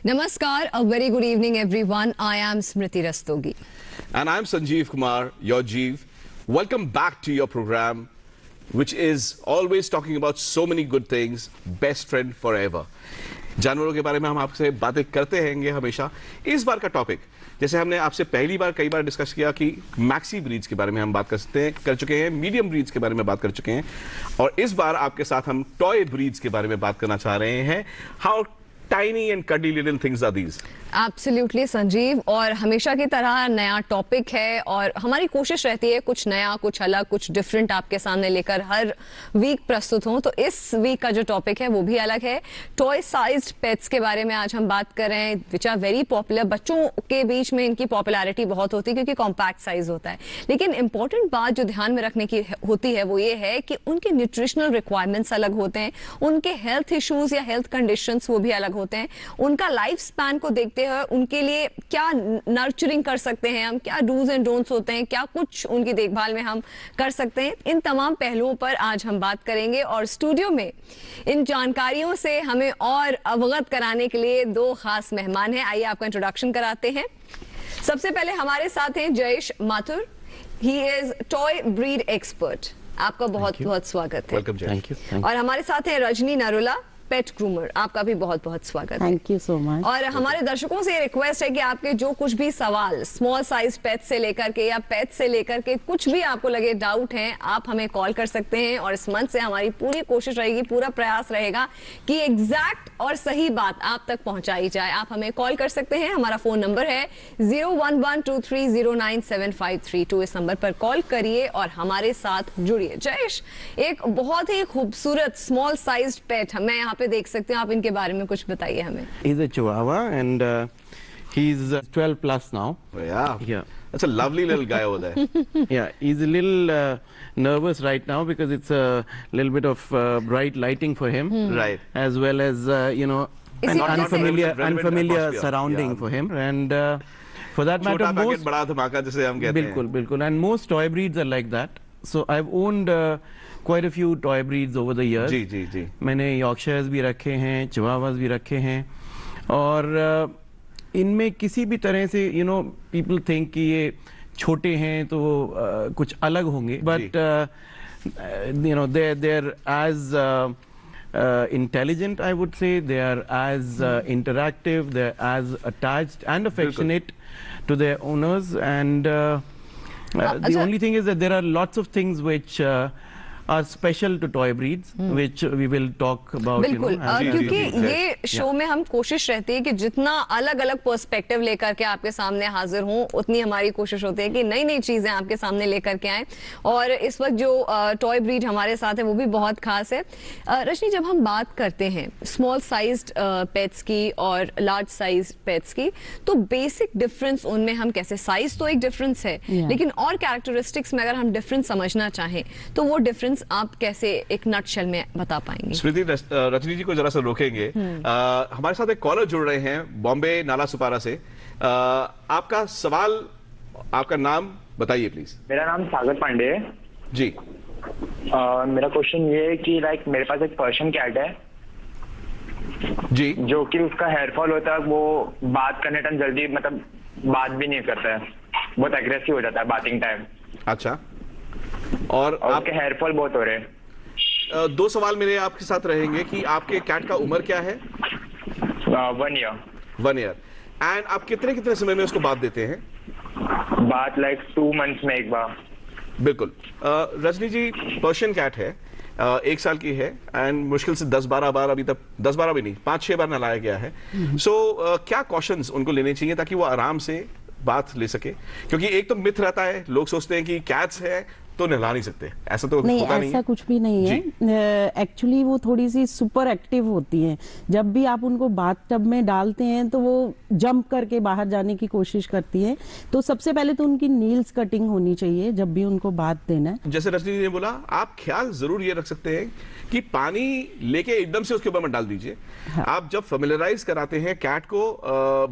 Namaskar, a very good evening everyone. I am Smriti Rastogi. And I'm Sanjeev Kumar, your Jeev. Welcome back to your program, which is always talking about so many good things, best friend forever. जानवरों के बारे में हम आपसे बातें करते रहेंगे हमेशा। इस बार का टॉपिक, जैसे हमने आपसे पहली बार कई बार डिस्कस किया कि मैक्सी ब्रीड्स के बारे में हम बात कर चुके हैं, मीडियम ब्रीड्स के बारे में बात कर चुके हैं, और इस बार आपके साथ हम टॉय ब्रीड्स के बारे में बात करना चाह रहे हैं। How tiny and cuddly little things are these? Absolutely, Sanjeev, और हमेशा की तरह नया टॉपिक है और हमारी कोशिश रहती है कुछ नया, कुछ अलग, कुछ डिफरेंट आपके सामने लेकर हर वीक प्रस्तुत हों। तो इस वीक का जो टॉपिक है वो भी अलग है। टॉय साइज्ड पेट्स के बारे में आज हम बात कर रहे हैं, विच आर वेरी पॉपुलर। बच्चों के बीच में इनकी पॉपुलैरिटी बहुत होती है क्योंकि कॉम्पैक्ट साइज होता है। लेकिन इंपॉर्टेंट बात जो ध्यान में रखने की होती है वो ये है कि उनके न्यूट्रिशनल रिक्वायरमेंट्स अलग होते हैं, उनके हेल्थ इश्यूज या हेल्थ कंडीशंस वो भी अलग होते हैं। उनका लाइफ स्पैन को देखते हुए उनके लिए क्या नर्चरिंग कर सकते हैं हम, क्या डूज एंड डोंट्स होते हैं, क्या कुछ उनकी देखभाल में हम कर सकते हैं, इन तमाम पहलुओं पर आज हम बात करेंगे। और स्टूडियो में इन जानकारियों से हमें और अवगत कराने के लिए दो खास मेहमान हैं। आइए आपका इंट्रोडक्शन कराते हैं। सबसे पहले हमारे साथ हैं Jayesh Mathur. He is toy breed expert. आपका बहुत बहुत स्वागत है। वेलकम जय। और हमारे साथ हैं रजनी नरुला, पेट ग्रूमर। आपका भी बहुत बहुत स्वागत है। Thank you so much. और हमारे दर्शकों से रिक्वेस्ट है कि आपके जो कुछ भी सवाल स्मॉल साइज पेट से लेकर के या पेट से लेकर के कुछ भी आपको लगे डाउट हैं, आप हमें कॉल कर सकते हैं। और इस मंच से हमारी पूरी कोशिश रहेगी, पूरा प्रयास रहेगा कि एग्जैक्ट और सही बात आप तक पहुंचाई जाए। आप हमें कॉल कर सकते हैं। हमारा फोन नंबर है 011230975332। इस नंबर पर कॉल करिए और हमारे साथ जुड़िए। जयेश, एक बहुत ही खूबसूरत स्मॉल साइज पेट मैं यहाँ पे देख सकते हैं, आप इनके बारे में कुछ बताइए हमें। He's a Chihuahua and he's 12 plus now. Yeah. That's a lovely little guy over there. Yeah, he's a little nervous right now because it's a little bit of bright lighting for him. Right. As well as, you know, Is an he unfamiliar atmosphere. surrounding Yeah. for him. And for that matter, छोटा packet most... बड़ा धमाका जिसे हम कहते हैं। बिल्कुल, बिल्कुल. And most toy breeds are like that. So I've owned quite a few toy breeds over the years. जी। मैंने यॉर्कशायर्स भी रखे हैं, चिवावास भी रखे हैं, और इनमें किसी भी तरह से people think कि ये छोटे हैं तो कुछ अलग होंगे, but they're as intelligent, I would say. They are as interactive, they're as attached and affectionate to their owners, and the only thing is that there are lots of things which are special to toy breeds, which we will talk about. बिल्कुल, क्योंकि ये show में हम कोशिश रहती है कि जितना अलग अलग पर्सपेक्टिव लेकर के आपके सामने हाजिर हों, उतनी हमारी कोशिश होती है कि नई नई चीजें आपके सामने लेकर के आए। और इस वक्त जो टॉय ब्रीड हमारे साथ है वो भी बहुत खास है। रजनी, जब हम बात करते हैं स्मॉल साइज्ड पेट्स की और लार्ज साइज पेट्स की, तो बेसिक डिफरेंस उनमें हम कैसे, साइज तो एक डिफरेंस है, लेकिन और कैरेक्टरिस्टिक्स में अगर हम डिफरेंस समझना चाहें तो वो डिफरेंस आप कैसे एक नटशेल में बता पाएंगे? स्मृति, रजनी जी को जरा सा रोकेंगे। हमारे साथ एक कॉलर जुड़ रहे हैं बॉम्बे नाला सुपारा से। आपका सवाल, आपका नाम बताइए प्लीज। मेरा नाम सागर पांडे है जी। मेरा क्वेश्चन ये है कि मेरे पास एक पर्शियन कैट है जी, जो कि उसका हेयर फॉल होता है, वो बात करने टाइम जल्दी बात भी नहीं करता है, बहुत एग्रेसिव हो जाता है बातिंग टाइम। अच्छा। और उसके हेयर फॉल बहुत हो रहे हैं। दो सवाल मेरे आपके साथ रहेंगे कि आपके कैट का उम्र क्या है? 1 ईयर। 1 ईयर। एंड आप कितने समय में उसको बात देते हैं? बात 2 मंथ्स में एक बार। बिल्कुल। रजनी जी, पर्शियन कैट है, 1 साल की है, एंड मुश्किल से 10-12 बार, अभी तक 10-12 भी नहीं, 5-6 बार नहलाया गया है। सो क्या कॉशंस उनको लेने चाहिए ताकि वो आराम से बात ले सके? क्योंकि एक तो मिथ रहता है, लोग सोचते हैं कि कैट्स है तो नहला नहीं सकते, ऐसा तो नहीं, होता नहीं ऐसा है। कुछ भी नहीं है। एक्चुअली वो थोड़ी सी सुपर एक्टिव होती हैं। जब भी आप उनको बाथटब में डालते हैं तो वो जंप करके बाहर जाने की कोशिश करती है। तो सबसे पहले तो उनकी नील्स कटिंग होनी चाहिए जब भी उनको बाथ देना है। जैसे रजनी जी ने बोला, आप ख्याल जरूर ये रख सकते हैं कि पानी लेके एकदम से उसके ऊपर मत डाल दीजिए। आप जब फेमिलियराइज कराते हैं कैट को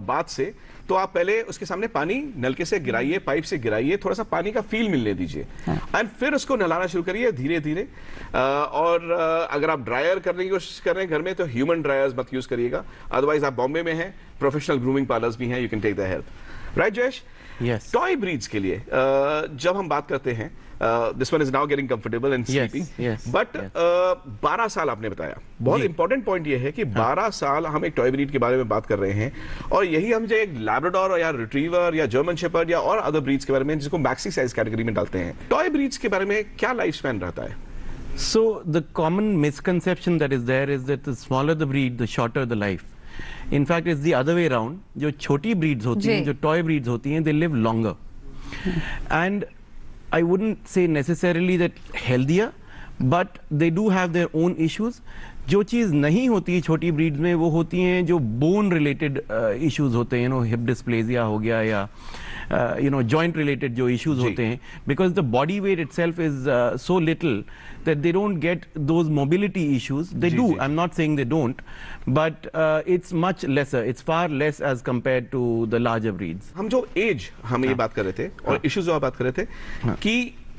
बाथ से, तो आप पहले उसके सामने पानी नलके से गिराइए, पाइप से गिराइए, थोड़ा सा पानी का फील मिलने दीजिए एंड फिर उसको नहलाना शुरू करिए धीरे धीरे। और अगर आप ड्रायर करने की कोशिश कर रहे हैं घर में तो ह्यूमन ड्रायर्स मत यूज करिएगा, अदरवाइज आप बॉम्बे में हैं, प्रोफेशनल ग्रूमिंग पार्लर्स भी हैं, you can take the help. Right Jayesh? Yes. Toy breeds के लिए जब हम बात करते हैं, this one is now getting comfortable and sleeping, yes, but 12 साल आपने बताया, बहुत इंपॉर्टेंट पॉइंट ये है कि 12 साल हम एक टॉय ब्रीड के बारे में बात कर रहे हैं, और यही हम जो एक लैब्राडोर या रिट्रीवर या जर्मन शेपर्ड या और अदर ब्रीड्स के बारे में जिसको मैक्सी साइज कैटेगरी में डालते हैं, टॉय ब्रीड्स के बारे में क्या लाइफ स्पैन रहता है? So the common misconception that is there is that the smaller the breed, the shorter the life. In fact, it's the other way around. जो छोटी breeds होती हैं, जो toy breeds होती हैं, they live longer. And I wouldn't say necessarily that healthier, but they do have their own issues. जो चीज़ नहीं होती है छोटी ब्रीड्स में, वो होती हैं जो बोन रिलेटेड इश्यूज होते हैं, हिप डिस्प्लेजिया हो गया या जॉइंट रिलेटेड जो इश्यूज होते हैं, because the body weight itself is so little that they don't get those mobility issues. They do. I'm not saying they don't, but it's much lesser. It's far less as compared to the larger breeds. हम जो as हम ये बात कर रहे थे और issues जो आप बात कर रहे थे कि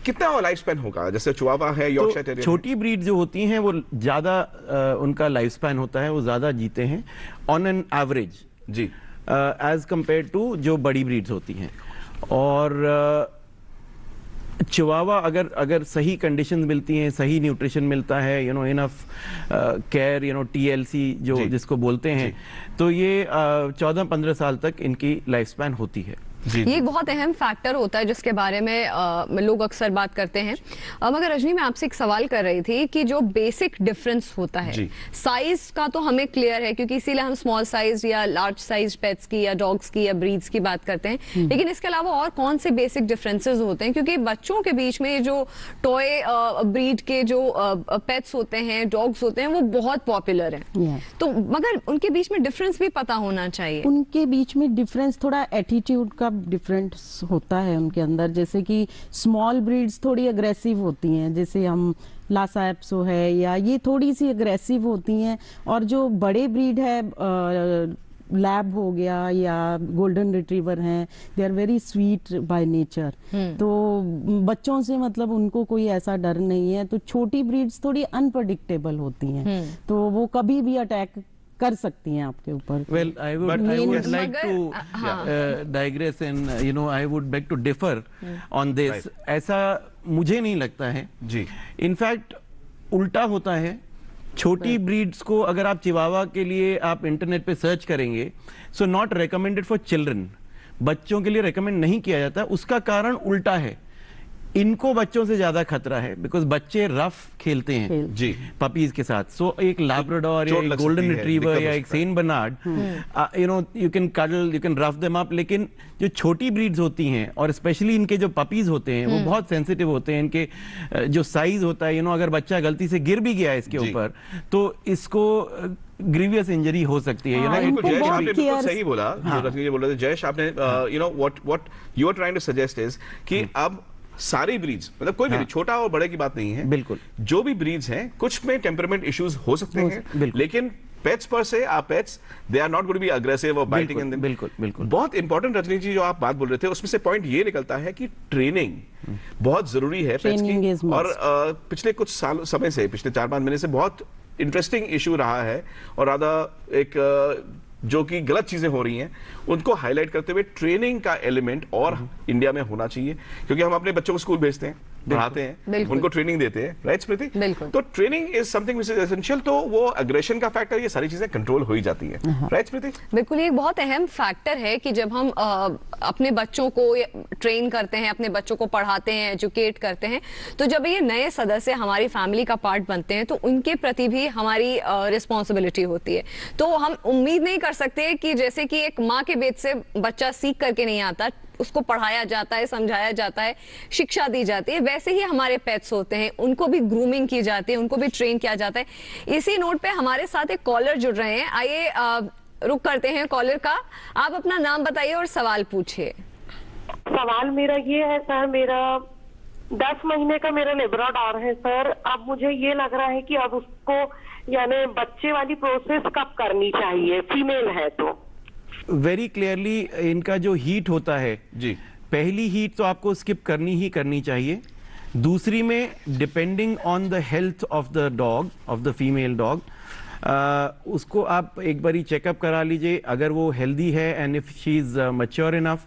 कितना लाइफ स्पैन होगा, जैसे चिवावा है, यॉर्कशायर टेरियर, छोटी ब्रीड जो होती हैं वो ज्यादा उनका लाइफ स्पैन होता है, वो ज्यादा जीते हैं ऑन एन एवरेज जी, एज कंपेयर टू जो बड़ी ब्रीड्स होती हैं। और चिवावा अगर सही कंडीशंस मिलती हैं, सही न्यूट्रिशन मिलता है, इनफ केयर, TLC जो जिसको बोलते हैं, तो ये 14-15 साल तक इनकी लाइफ स्पैन होती है। ये एक बहुत अहम फैक्टर होता है जिसके बारे में लोग अक्सर बात करते हैं। मगर रजनी, मैं आपसे एक सवाल कर रही थी कि जो बेसिक डिफरेंस होता है साइज का, तो हमें क्लियर है क्योंकि इसीलिए हम स्मॉल साइज या लार्ज साइज पेट्स की या डॉग्स की या ब्रीड्स की बात करते हैं, लेकिन इसके अलावा और कौन से बेसिक डिफरेंसेस होते हैं? क्योंकि बच्चों के बीच में जो टॉय ब्रीड के जो पेट्स होते हैं, डॉग्स होते हैं, वो बहुत पॉपुलर हैं, तो मगर उनके बीच में डिफरेंस भी पता होना चाहिए। उनके बीच में डिफरेंस थोड़ा एटीट्यूड का डिफरेंट होता है उनके अंदर, जैसे कि स्मॉल ब्रीड्स थोड़ी अग्रेसिव होती हैं, जैसे हम लासा एप्सो है या ये थोड़ी सी अग्रेसिव होती हैं, और जो बड़े ब्रीड है लैब हो गया या गोल्डन रिट्रीवर हैं, they are very sweet by nature, तो बच्चों से मतलब उनको कोई ऐसा डर नहीं है। तो छोटी ब्रीड्स थोड़ी अनप्रडिक्टेबल होती हैं, तो वो कभी भी अटैक कर सकती हैं आपके ऊपर। Well, I would like to digress and I would beg to differ on this. ऐसा मुझे नहीं लगता है जी। इनफैक्ट उल्टा होता है। छोटी ब्रीड्स को अगर आप चिवावा के लिए आप इंटरनेट पे सर्च करेंगे, so not recommended for children, बच्चों के लिए रिकमेंड नहीं किया जाता। उसका कारण उल्टा है, इनको बच्चों से ज्यादा खतरा है, बिकॉज बच्चे रफ खेलते हैं जी पपीज के साथ। सो एक लैब्राडोर या एक गोल्डन रिट्रीवर या एक Saint Bernard, you can cuddle, you can rough them up, लेकिन जो छोटी ब्रीड्स होती हैं और स्पेशली इनके जो पपीज होते हैं वो बहुत सेंसिटिव होते हैं। इनके जो साइज होता है, अगर बच्चा गलती से गिर भी गया इसके ऊपर तो इसको ग्रीवियस इंजरी हो सकती है। जयेश आपने बिल्कुल सही बोला, रजनी जी बोल रहे थे। जयेश आपने what you are trying to suggest is कि अब सारी ब्रीड्स, मतलब कोई भी छोटा और बड़े की बात नहीं है, बिल्कुल जो भी ब्रीड्स हैं कुछ में टेम्परामेंट इश्यूज हो सकते हैं, लेकिन pets per se are pets, they are not going to be aggressive और बाइटिंग इन देम। बिल्कुल बिल्कुल बहुत इंपॉर्टेंट रजनी जी जो आप बात बोल रहे थे उसमें से पॉइंट ये निकलता है कि ट्रेनिंग बहुत जरूरी है पेट्स की। और पिछले कुछ साल समय से, पिछले 4-5 महीने से बहुत इंटरेस्टिंग इशू रहा है, और आधा एक जो कि गलत चीजें हो रही हैं उनको हाईलाइट करते हुए ट्रेनिंग का एलिमेंट और इंडिया में होना चाहिए, क्योंकि हम अपने बच्चों को स्कूल भेजते हैं, पढ़ाते हैं, उनको ट्रेनिंग देते हैं, राइट स्मृति? तो training is something which is essential, तो वो अग्रेशन का फैक्टर, ये सारी चीजें कंट्रोल हो ही जाती है, राइट स्मृति? बिल्कुल, ये एक बहुत अहम फैक्टर है कि जब हम अपने बच्चों को ट्रेन करते हैं, अपने बच्चों को पढ़ाते हैं, एजुकेट करते हैं, तो जब ये नए सदस्य हमारी फैमिली का पार्ट बनते हैं तो उनके प्रति भी हमारी रिस्पॉन्सिबिलिटी होती है। तो हम उम्मीद नहीं कर सकते कि जैसे कि एक माँ के पेट से बच्चा सीख करके नहीं आता, उसको पढ़ाया जाता है, समझाया जाता है, शिक्षा दी जाती है, वैसे ही हमारे पेट्स होते हैं, उनको भी ग्रूमिंग की जाती है, उनको भी ट्रेन किया जाता है। इसी नोट पे हमारे साथ एक कॉलर जुड़ रहे हैं, आइए रुक करते हैं कॉलर का। आप अपना नाम बताइए और सवाल पूछिए। सवाल मेरा ये है सर, मेरा 10 महीने का मेरा लेब्राडोर है सर। अब मुझे ये लग रहा है कि अब उसको यानी बच्चे वाली प्रोसेस कब करनी चाहिए, फीमेल है तो वेरी क्लियरली इनका जो हीट होता है जी, पहली हीट तो आपको स्किप करनी ही करनी चाहिए। दूसरी में depending on the health of the dog, of the female dog, उसको आप एक बारी चेकअप करा लीजिए। अगर वो हेल्दी है and if she is mature enough,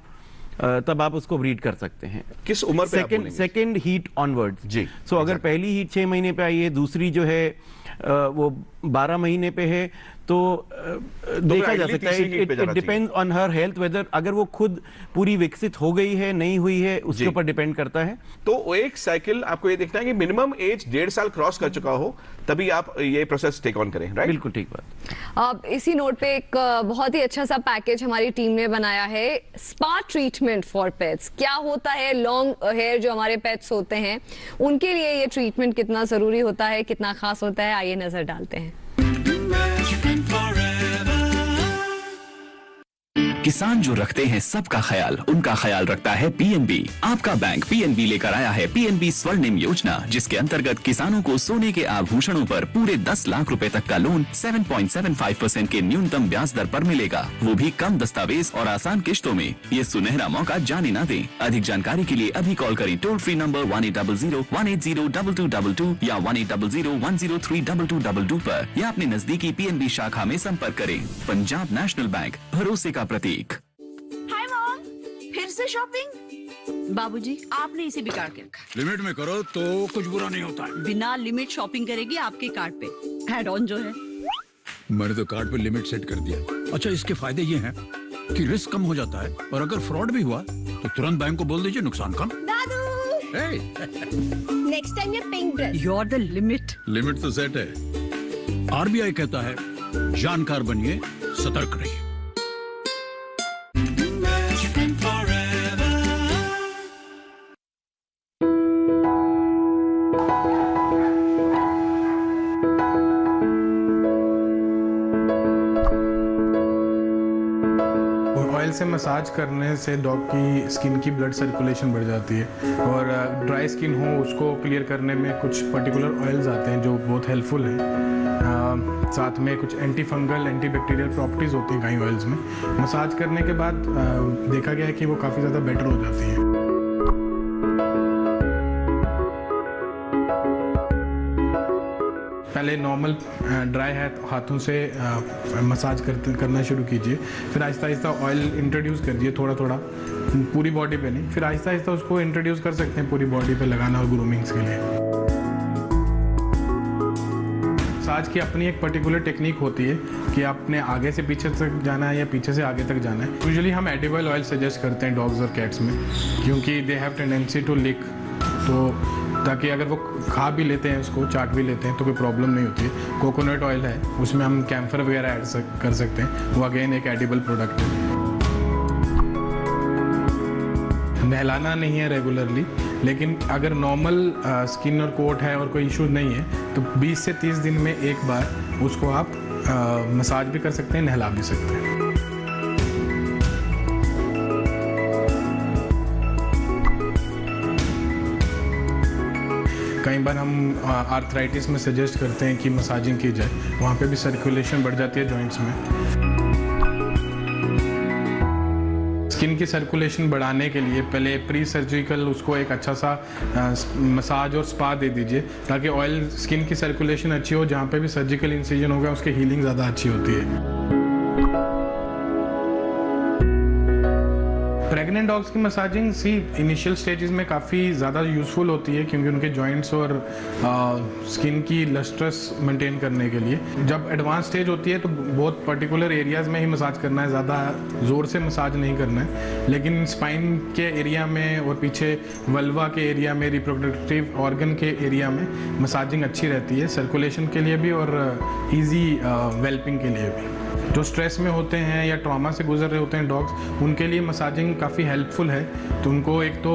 तब आप उसको ब्रीड कर सकते हैं। किस उम्र पे आप बोलेंगे? सेकेंड हीट ऑनवर्ड्स जी, सो अगर पहली हीट 6 महीने पे आई है, दूसरी जो है वो 12 महीने पे है, तो देखा जा सकता है। It depends on her health, whether अगर वो खुद पूरी विकसित हो गई है नहीं हुई है, उसके ऊपर डिपेंड करता है। तो एक साइकिल आपको ये देखना है कि मिनिमम एज 1.5 साल क्रॉस कर चुका हो, तभी आप ये प्रोसेस टेक ऑन करें, राइट? बिल्कुल ठीक बात। अब इसी नोट पे एक बहुत ही अच्छा सा पैकेज हमारी टीम ने बनाया है, स्पा ट्रीटमेंट फॉर पेट्स। क्या होता है, लॉन्ग हेयर जो हमारे पेट्स होते हैं उनके लिए ये ट्रीटमेंट कितना जरूरी होता है, कितना खास होता है, आइए नजर डालते हैं। किसान जो रखते हैं सबका ख्याल, उनका ख्याल रखता है पीएनबी। आपका बैंक पीएनबी लेकर आया है पीएनबी स्वर्णिम योजना, जिसके अंतर्गत किसानों को सोने के आभूषणों पर पूरे 10 लाख रुपए तक का लोन 7.75% के न्यूनतम ब्याज दर पर मिलेगा, वो भी कम दस्तावेज और आसान किश्तों में। ये सुनहरा मौका जाने ना दें। अधिक जानकारी के लिए अभी कॉल करें टोल फ्री नंबर 1800-180-2222 या 1800-103-2222 पर, या अपने नजदीकी पीएनबी शाखा में संपर्क करें। पंजाब नेशनल बैंक, भरोसे का प्रतीक। हाय मॉम, फिर से शॉपिंग? बाबूजी, आपने इसे बिगाड़ के रखा। लिमिट में करो तो कुछ बुरा नहीं होता है। बिना लिमिट शॉपिंग करेगी आपके कार्ड पे ऐड ऑन जो है। मैंने तो कार्ड पे लिमिट सेट कर दिया। अच्छा, इसके फायदे ये हैं कि रिस्क कम हो जाता है, और अगर फ्रॉड भी हुआ तो तुरंत बैंक को बोल दीजिए, नुकसान कम। दादू, नेक्स्ट टाइम ये pink dress. You are the limit. Limit तो सेट है। आरबीआई कहता है जानकार बनिए, सतर्क रहिए। ऑयल से मसाज करने से डॉग की स्किन की ब्लड सर्कुलेशन बढ़ जाती है, और ड्राई स्किन हो उसको क्लियर करने में कुछ पर्टिकुलर ऑयल्स आते हैं जो बहुत हेल्पफुल हैं। साथ में कुछ anti fungal, anti bacterial properties होती हैं गाय ऑयल्स में। मसाज करने के बाद देखा गया है कि वो काफ़ी ज़्यादा बेटर हो जाती हैं। पहले नॉर्मल ड्राई हाथों से मसाज करना शुरू कीजिए, फिर आहिस्ता आहिस्ता ऑयल इंट्रोड्यूस कर दिए, थोड़ा थोड़ा, पूरी बॉडी पे नहीं। फिर आहिस्ता आहिस्ता उसको इंट्रोड्यूस कर सकते हैं पूरी बॉडी पे लगाना, और ग्रूमिंग्स के लिए। मसाज की अपनी एक पर्टिकुलर टेक्निक होती है कि आपने आगे से पीछे तक जाना है या पीछे से आगे तक जाना है। यूजुअली हम एडिबल ऑयल सजेस्ट करते हैं डॉग्स और कैट्स में, क्योंकि दे हैव टेंडेंसी टू लिक, तो ताकि अगर वो खा भी लेते हैं, उसको चाट भी लेते हैं, तो कोई प्रॉब्लम नहीं होती है। कोकोनट ऑयल है, उसमें हम कैम्फर वगैरह ऐड कर सकते हैं, वो अगेन एक एडिबल प्रोडक्ट है। नहलाना नहीं है रेगुलरली, लेकिन अगर नॉर्मल स्किन और कोट है और कोई इशू नहीं है, तो 20 से 30 दिन में एक बार उसको आप मसाज भी कर सकते हैं, नहला भी सकते हैं। कई बार हम आर्थराइटिस में सजेस्ट करते हैं कि मसाजिंग की जाए, वहाँ पे भी सर्कुलेशन बढ़ जाती है जॉइंट्स में। स्किन की सर्कुलेशन बढ़ाने के लिए पहले प्री सर्जिकल उसको एक अच्छा सा मसाज और स्पा दे दीजिए, ताकि ऑयल स्किन की सर्कुलेशन अच्छी हो। जहाँ पे भी सर्जिकल इंसिजन होगा उसकी हीलिंग ज़्यादा अच्छी होती है। प्रेग्नेंट डॉग्स की मसाजिंग इनिशियल स्टेजेस में काफ़ी ज़्यादा यूज़फुल होती है, क्योंकि उनके जॉइंट्स और स्किन की लस्ट्रस मेंटेन करने के लिए। जब एडवांस स्टेज होती है तो बहुत पर्टिकुलर एरियाज़ में ही मसाज करना है, ज़्यादा ज़ोर से मसाज नहीं करना है। लेकिन स्पाइन के एरिया में और पीछे वल्वा के एरिया में, रिप्रोडक्टिव ऑर्गन के एरिया में मसाजिंग अच्छी रहती है, सर्कुलेशन के लिए भी और ईजी वेल्पिंग के लिए भी। जो स्ट्रेस में होते हैं या ट्रॉमा से गुजर रहे होते हैं डॉग्स, उनके लिए मसाजिंग काफ़ी हेल्पफुल है। तो उनको एक तो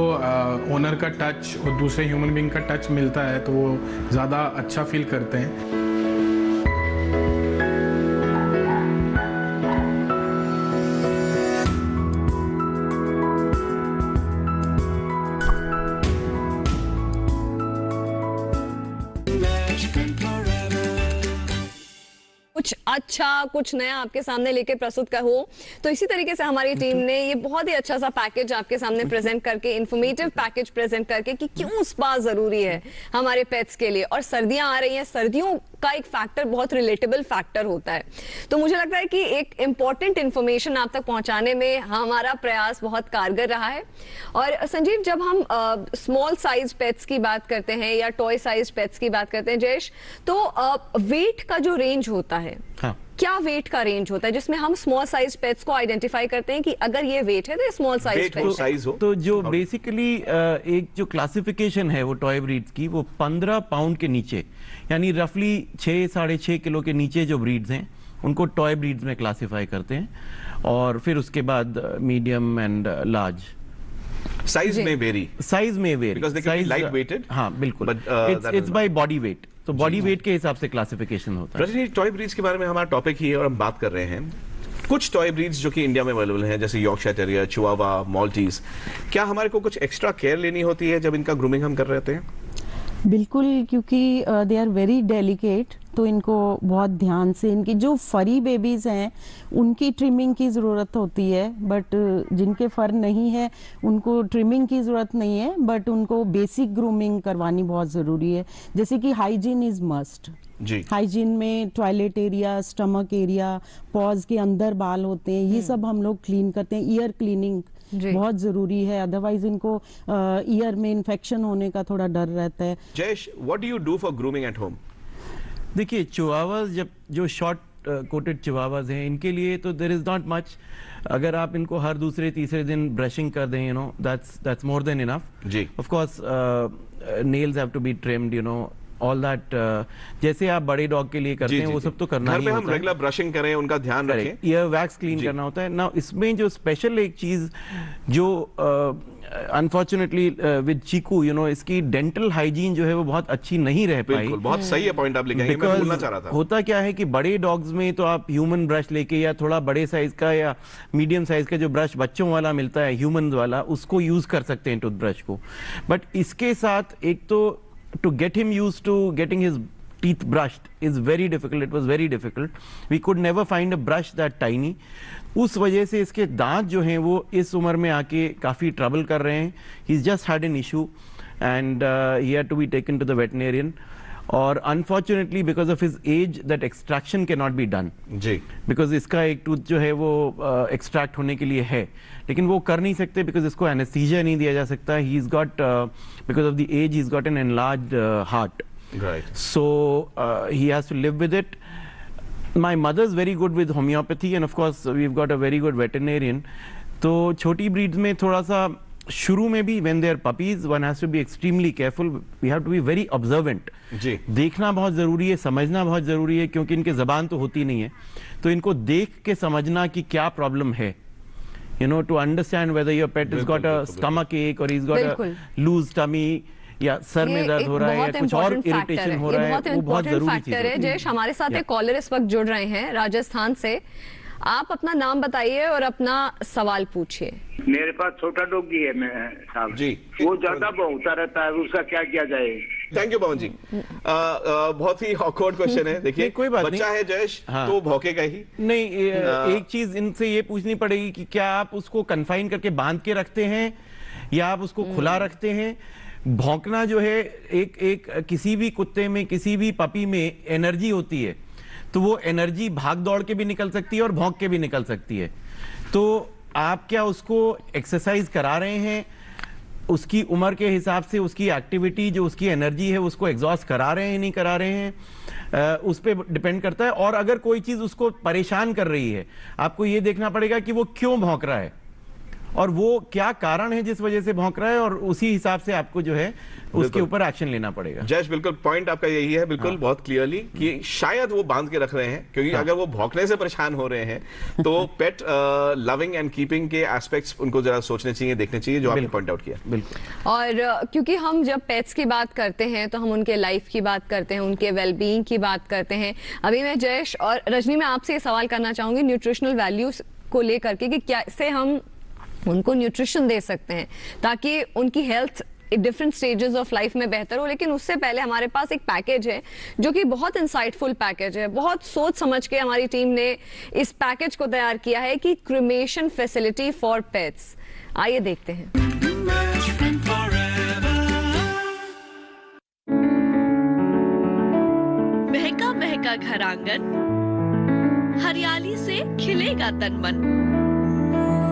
ओनर का टच और दूसरे ह्यूमन बीइंग का टच मिलता है, तो वो ज़्यादा अच्छा फील करते हैं। कुछ अच्छा, कुछ नया आपके सामने लेके प्रस्तुत कर हो। तो इसी तरीके से हमारी टीम ने ये बहुत ही अच्छा सा पैकेज आपके सामने प्रेजेंट करके, इंफॉर्मेटिव पैकेज प्रेजेंट करके कि क्यों स्पा जरूरी है हमारे पेट्स के लिए। और सर्दियां आ रही हैं, सर्दियों का एक फैक्टर बहुत रिलेटेबल फैक्टर होता है, तो मुझे लगता है कि एक इंपॉर्टेंट इंफॉर्मेशन आप तक पहुंचाने में हमारा प्रयास बहुत कारगर रहा है। और संजीव, जब हम स्मॉल साइज पेट्स की बात करते हैं या टॉय साइज पेट्स की बात करते हैं जयेश, तो वेट का जो रेंज होता है, हाँ। क्या वेट का रेंज होता है जिसमें हम स्मॉल साइज पेट्स को आइडेंटिफाई करते हैं कि अगर ये वेट है तो ये स्मॉल साइज पेट है? तो जो बेसिकली एक जो क्लासिफिकेशन है वो टॉय ब्रीड्स की, वो 15 पाउंड के नीचे, यानी रफली 6-6.5 किलो के नीचे जो ब्रीड्स हैं उनको टॉय ब्रीड्स में क्लासिफाई करते हैं, और फिर उसके बाद मीडियम एंड लार्ज। साइज में vary, because they can be light weighted. हाँ बिल्कुल, इट्स बाय बॉडी वेट, तो बॉडी वेट के हिसाब से क्लासिफिकेशन होता है। रजनी, टॉय ब्रीड्स के बारे में हमारा टॉपिक ही है और हम बात कर रहे हैं। कुछ टॉय ब्रीड्स जो कि इंडिया में अवेलेबल हैं, जैसे यॉर्कशायर टेरियर, चिवावा, माल्टीज, क्या हमारे को कुछ एक्स्ट्रा केयर लेनी होती है जब इनका ग्रूमिंग हम कर रहे होते हैं? बिल्कुल, क्योंकि दे आर वेरी डेलिकेट, तो इनको बहुत ध्यान से, इनकी जो फरी बेबीज हैं उनकी ट्रिमिंग की ज़रूरत होती है, बट जिनके फर नहीं है उनको ट्रिमिंग की ज़रूरत नहीं है, बट उनको बेसिक ग्रूमिंग करवानी बहुत ज़रूरी है। जैसे कि हाइजीन इज़ मस्ट। हाइजीन में toilet area, stomach area, pause के अंदर बाल होते हैं, ये सब हम लोग क्लीन करते हैं। ईयर क्लीनिंग बहुत जरूरी है, अदरवाइज इनको ईयर में इन्फेक्शन होने का थोड़ा डर रहता है। Jayesh, what do you do for grooming at home? देखिए, चिवावास, जब जो शॉर्ट कोटेड चिवावास हैं, इनके लिए तो देयर इज नॉट मच। अगर आप इनको हर दूसरे तीसरे दिन ब्रशिंग कर दें, you know, that's more than enough. जी, of course nails have to be trimmed, you know, all that. जैसे आप बड़े डॉग के लिए करते हैं वो सब तो करना ही होता है। घर पे हम रेगुलर ब्रशिंग करें, उनका ध्यान रखें, ईयर वैक्स क्लीन करना होता है ना। इसमें जो स्पेशल एक चीज जो unfortunately with Chiku, you know, इसकी डेंटल हाइजीन जो है वो बहुत अच्छी नहीं रह पाई। बहुत सही है पॉइंट आप लेके आए, मैं बोलना चाह रहा था। होता क्या है कि बड़े डॉग्स में तो आप ह्यूमन ब्रश लेके, या थोड़ा बड़े साइज का या मीडियम साइज का जो ब्रश बच्चों वाला मिलता है, ह्यूमन वाला, उसको यूज कर सकते हैं टूथब्रश को। बट इसके साथ एक तो to get him used to getting his teeth brushed is very difficult. It was very difficult. We could never find a brush that tiny. उस वजह से इसके दांत जो हैं वो इस उम्र में आके काफ़ी ट्रबल कर रहे हैं। He's just had an issue and he had to be taken to the veterinarian. और unfortunately because of his age that extraction cannot be done. Ji. Because इसका एक टूथ जो है वो extract होने के लिए है, लेकिन वो कर नहीं सकते because इसको anesthesia नहीं दिया जा सकता। He's got because of the age he's got an enlarged heart. Right. So he has to live with it. My mother's very good with homeopathy and of course we've got a very good veterinarian. तो छोटी breeds में थोड़ा सा शुरू में भी when they are puppies one has to be extremely careful. We have to be very observant. जी। देखना बहुत जरूरी है, समझना बहुत जरूरी है, क्योंकि इनके जबान तो होती नहीं है, तो इनको देख के समझना कि क्या प्रॉब्लम है, you know, to understand whether your pet has got a stomach ache or he's got a loose tummy, या सर में दर्द हो रहा है या कुछ और इरिटेशन हो रहा है, वो बहुत जरूरी चीज है। जयेश, हमारे साथ एक कॉलर इस वक्त जुड़ रहे हैं राजस्थान से। आप अपना नाम बताइए और अपना सवाल पूछिए। मेरे पास छोटा डॉगी है साहब जी, वो ज्यादा भौंकता रहता है, उसका क्या किया जाए? थैंक यू पवन जी। बहुत ही ऑकवर्ड क्वेश्चन है। देखिए, कोई बात बच्चा है जयेश, हाँ। तो भौंकेगा ही नहीं। एक चीज इनसे ये पूछनी पड़ेगी कि क्या आप उसको कन्फाइन करके बांध के रखते हैं या आप उसको खुला रखते हैं। भौंकना जो है एक किसी भी कुत्ते में, किसी भी पपी में एनर्जी होती है, तो वो एनर्जी भाग दौड़ के भी निकल सकती है और भौंक के भी निकल सकती है। तो आप क्या उसको एक्सरसाइज करा रहे हैं, उसकी उम्र के हिसाब से उसकी एक्टिविटी जो उसकी एनर्जी है उसको एग्जॉस्ट करा रहे हैं नहीं करा रहे हैं, उस पर डिपेंड करता है। और अगर कोई चीज उसको परेशान कर रही है, आपको ये देखना पड़ेगा कि वो क्यों भौंक रहा है और वो क्या कारण है जिस वजह से भौंक रहा है, और उसी हिसाब से आपको जो है उसके ऊपर एक्शन लेना पड़ेगा। जयेश, बिल्कुल पॉइंट आपका यही है, बिल्कुल। हाँ। बहुत क्लियरली कि शायद वो बांध के रख रहे हैं, क्योंकि हाँ। अगर वो भौंकने से परेशान हो रहे हैं तो पेट लविंग एंड कीपिंग के एस्पेक्ट्स उनको जरा सोचने चाहिए, देखने चाहिए, जो आपने पॉइंट आउट किया। बिल्कुल। और क्योंकि हम जब पेट्स की बात करते हैं तो हम उनके लाइफ की बात करते हैं, उनके वेलबींग की बात करते हैं। अभी मैं जयेश और रजनी, मैं आपसे ये सवाल करना चाहूंगी न्यूट्रिशनल वैल्यूज को लेकर के कि कैसे हम उनको न्यूट्रिशन दे सकते हैं ताकि उनकी health different stages of life में बेहतर हो। लेकिन उससे पहले हमारे पास एक पैकेज है जो कि बहुत इंसाइटफुल पैकेज है। बहुत सोच समझ के हमारी टीम ने इस पैकेज को तैयार किया है कि क्रिमेशन फैसिलिटी फॉर पेट्स। आइए देखते हैं। महका महका घर आंगन, हरियाली से खिलेगा तन मन।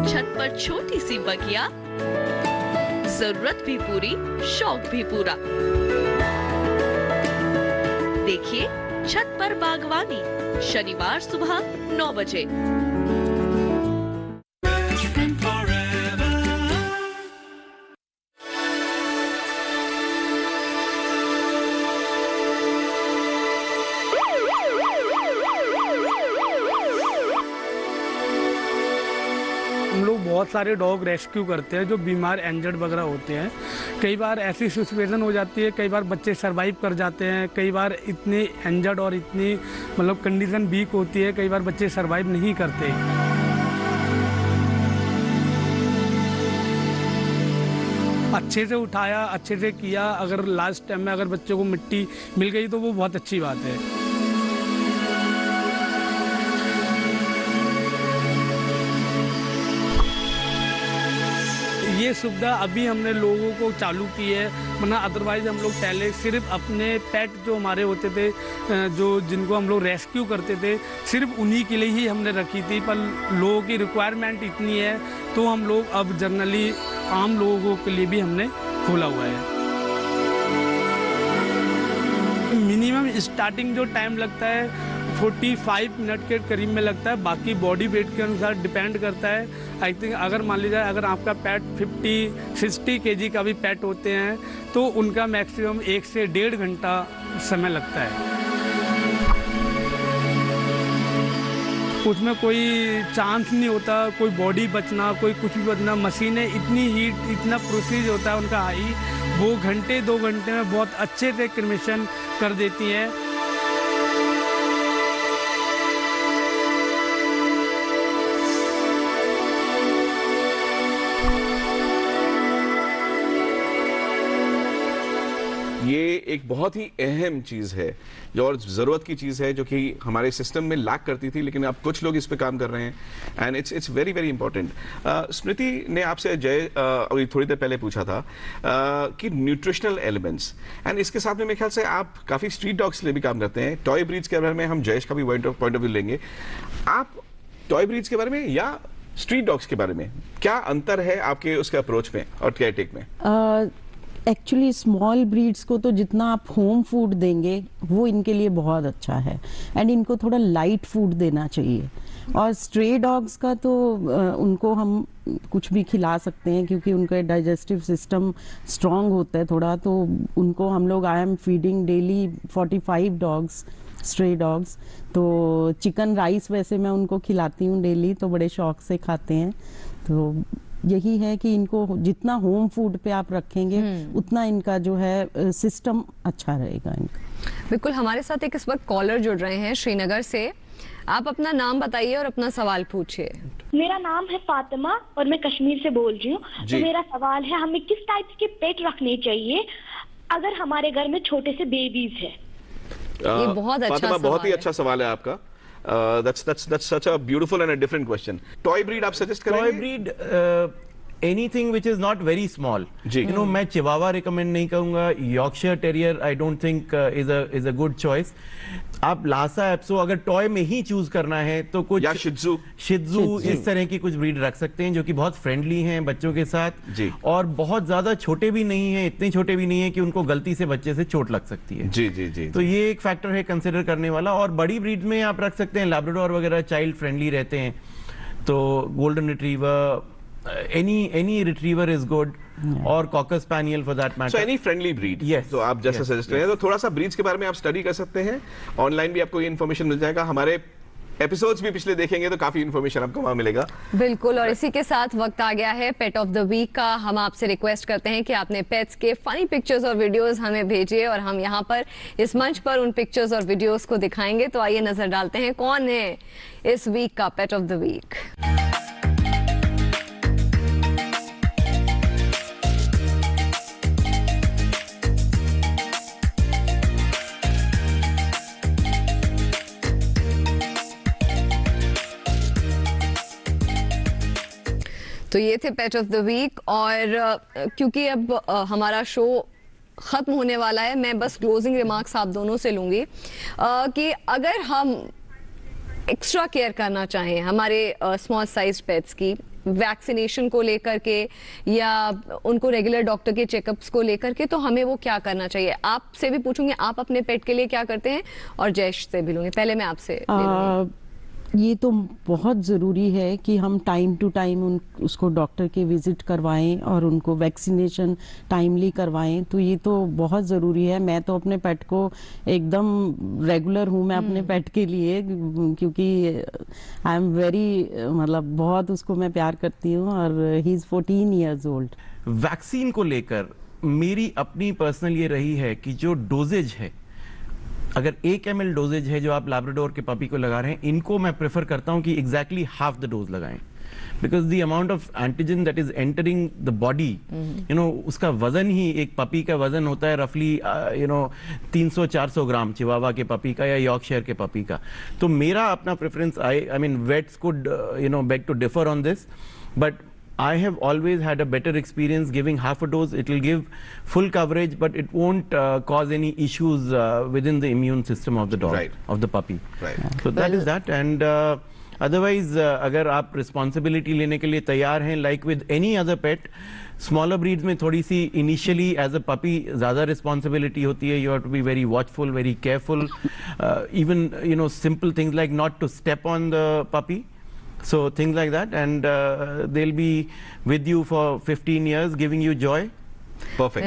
छत पर छोटी सी बगिया, जरूरत भी पूरी, शौक भी पूरा। देखिए छत पर बागवानी, शनिवार सुबह 9 बजे। हम लोग बहुत सारे डॉग रेस्क्यू करते हैं जो बीमार इंजर्ड वगैरह होते हैं। कई बार ऐसी सिचुएशन हो जाती है, कई बार बच्चे सरवाइव कर जाते हैं, कई बार इतनी इंजर्ड और इतनी मतलब कंडीशन वीक होती है, कई बार बच्चे सरवाइव नहीं करते। अच्छे से उठाया, अच्छे से किया, अगर लास्ट टाइम में अगर बच्चे को मिट्टी मिल गई तो वो बहुत अच्छी बात है। ये सुविधा अभी हमने लोगों को चालू की है, वरना अदरवाइज हम लोग पहले सिर्फ अपने पेट जो हमारे होते थे, जो जिनको हम लोग रेस्क्यू करते थे, सिर्फ उन्हीं के लिए ही हमने रखी थी। पर लोगों की रिक्वायरमेंट इतनी है तो हम लोग अब जनरली आम लोगों के लिए भी हमने खोला हुआ है। मिनिमम स्टार्टिंग जो टाइम लगता है 45 मिनट के करीब में लगता है, बाकी बॉडी वेट के अनुसार डिपेंड करता है। आई थिंक अगर मान लीजिए अगर आपका पेट 50-60 kg का भी पेट होते हैं तो उनका मैक्सिमम 1 से 1.5 घंटा समय लगता है। उसमें कोई चांस नहीं होता कोई बॉडी बचना, कोई कुछ भी बचना। मशीनें इतनी हीट, इतना प्रोसीज होता है उनका हाई, वो घंटे 2 घंटे में बहुत अच्छे से क्रिमेशन कर देती हैं। ये एक बहुत ही अहम चीज है जो और जरूरत की चीज है जो कि हमारे सिस्टम में लैक करती थी, लेकिन अब कुछ लोग इस पे काम कर रहे हैं and it's very very important. Smriti ने आपसे जय अभी थोड़ी देर पहले पूछा था कि न्यूट्रिशनल एलिमेंट्स, एंड इसके साथ में मेरे ख्याल से आप काफी स्ट्रीट डॉग्स के लिए भी काम करते हैं। टॉय ब्रीड्स के बारे में हम जयेश का भी पॉइंट ऑफ व्यू लेंगे। आप टॉय ब्रीड्स के बारे में या स्ट्रीट डॉग्स के बारे में क्या अंतर है आपके उसके अप्रोच में और केयर टेक में? एक्चुअली स्मॉल ब्रीड्स को तो जितना आप होम फूड देंगे वो इनके लिए बहुत अच्छा है, एंड इनको थोड़ा लाइट फूड देना चाहिए। और स्ट्रे डॉग्स का तो उनको हम कुछ भी खिला सकते हैं क्योंकि उनका डाइजेस्टिव सिस्टम स्ट्रांग होता है थोड़ा, तो उनको हम लोग I am feeding daily 45 dogs, stray dogs. तो चिकन राइस वैसे मैं उनको खिलाती हूँ डेली, तो बड़े शौक से खाते हैं। तो यही है कि इनको जितना होम फूड पे आप रखेंगे उतना इनका जो है सिस्टम अच्छा रहेगा इनका। बिल्कुल। हमारे साथ एक इस वक्त कॉलर जुड़ रहे हैं श्रीनगर से। आप अपना नाम बताइए और अपना सवाल पूछिए। मेरा नाम है फातिमा और मैं कश्मीर से बोल रही हूँ। तो मेरा सवाल है, हमें किस टाइप के पेट रखने चाहिए अगर हमारे घर में छोटे से बेबीज है? ये बहुत अच्छा सवाल है। बहुत ही अच्छा सवाल है आपका। That's such a beautiful and a different question. Toy breed आप suggest करेंगे? Toy breed anything which is not very small. You know, मैं चिवावा recommend नहीं करूँगा। Yorkshire Terrier I don't think is a good choice. आप लासा एप्सो अगर toy में ही choose करना है तो कुछ या शित्जू इस तरह की कुछ ब्रीड रख सकते हैं जो कि बहुत फ्रेंडली हैं बच्चों के साथ और बहुत ज्यादा छोटे भी नहीं हैं, इतने छोटे भी नहीं है कि उनको गलती से बच्चे से चोट लग सकती है। जी। तो ये एक फैक्टर है कंसिडर करने वाला। और बड़ी ब्रीड में आप रख सकते हैं लैब्राडोर वगैरह, चाइल्ड फ्रेंडली रहते हैं। तो golden retriever, any retriever is good, और cocker spaniel for that matter. So any friendly breed. Yes. तो आप जैसा सजेस्ट करें तो थोड़ा सा ब्रीड्स के बारे में आप स्टडी कर सकते हैं। ऑनलाइन भी आपको ये इन्फॉर्मेशन मिल जाएगा। हमारे एपिसोड्स भी पिछले देखेंगे तो काफी इन्फॉर्मेशन आपको वहां मिलेगा। बिल्कुल। और इसी के साथ वक्त आ गया है पेट ऑफ द वीक का। हम आपसे रिक्वेस्ट करते हैं कि आपने पेट्स के फनी पिक्चर्स और वीडियोस हमें भेजिए और हम यहाँ पर इस मंच पर उन पिक्चर्स और वीडियोस को दिखाएंगे। तो आइए नजर डालते हैं कौन है इस वीक का पेट ऑफ द वीक। तो ये थे पेट ऑफ द वीक। और क्योंकि अब हमारा शो खत्म होने वाला है, मैं बस क्लोजिंग रिमार्क्स आप दोनों से लूंगी कि अगर हम एक्स्ट्रा केयर करना चाहें हमारे स्मॉल साइज पेट्स की, वैक्सीनेशन को लेकर के या उनको रेगुलर डॉक्टर के चेकअप्स को लेकर के, तो हमें वो क्या करना चाहिए? आपसे भी पूछूंगी आप अपने पेट के लिए क्या करते हैं, और जयेश से भी लूंगी। पहले मैं आपसे ये तो बहुत ज़रूरी है कि हम टाइम टू टाइम उसको डॉक्टर के विजिट करवाएं और उनको वैक्सीनेशन टाइमली करवाएं। तो ये तो बहुत ज़रूरी है। मैं तो अपने पेट को एकदम रेगुलर हूँ मैं अपने पेट के लिए, क्योंकि आई एम वेरी मतलब बहुत उसको मैं प्यार करती हूँ, और he is 14 years old। Vaccine को लेकर मेरी अपनी पर्सनल ये रही है कि जो डोजेज है, अगर 1 ml डोजेज है जो आप लैब्राडोर के पपी को लगा रहे हैं, इनको मैं प्रेफर करता हूं कि एग्जैक्टली हाफ द डोज लगाएं, because the amount of antigen that is entering the body, you know, उसका वजन ही, एक पपी का वजन होता है रफली 300-400 ग्राम चिवावा के पपी का या यॉर्कशायर के पपी का। तो मेरा अपना preference, I mean waits could beg to differ on this, but I have always had a better experience giving half a dose. It will give full coverage, but it won't cause any issues within the immune system of the dog, right, of the puppy. Right. So that is that. And otherwise, अगर आप responsibility लेने के लिए तैयार हैं, like with any other pet, smaller breeds में थोड़ी सी initially as a puppy ज़्यादा responsibility होती है. You have to be very watchful, very careful. Even simple things like not to step on the puppy. So things like that, and they'll be with you for 15 years, giving you joy. Perfect.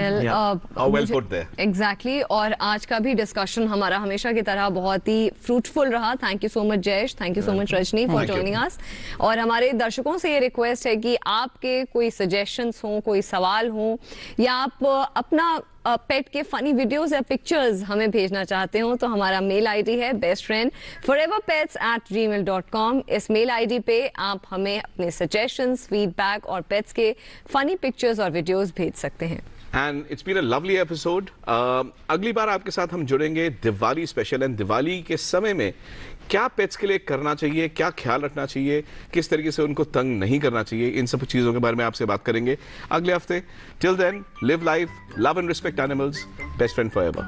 Well put there. Exactly. और आज का भी discussion हमारा हमेशा की तरह बहुत ही fruitful रहा। Thank you so much Jayesh, thank you so much Rajni for joining us. और हमारे दर्शकों से ये रिक्वेस्ट है कि आपके कोई सजेशंस हो, कोई सवाल हो, या आप अपना पेट के फनी वीडियोस या पिक्चर्स हमें भेजना चाहते हो, तो हमारा मेल आईडी है bestfriendforeverpets@gmail.com। इस मेल आईडी पे आप हमें अपने सजेशंस, फीडबैक और पेट्स के फनी पिक्चर्स और वीडियोस भेज सकते हैं। And it's been a lovely episode. अगली बार आपके साथ हम जुड़ेंगे दिवाली स्पेशल, एंड दिवाली के समय में क्या पेट्स के लिए करना चाहिए, क्या ख्याल रखना चाहिए, किस तरीके से उनको तंग नहीं करना चाहिए, इन सब चीजों के बारे में आपसे बात करेंगे अगले हफ्ते। Till then, live life, love and respect animals, best friend forever.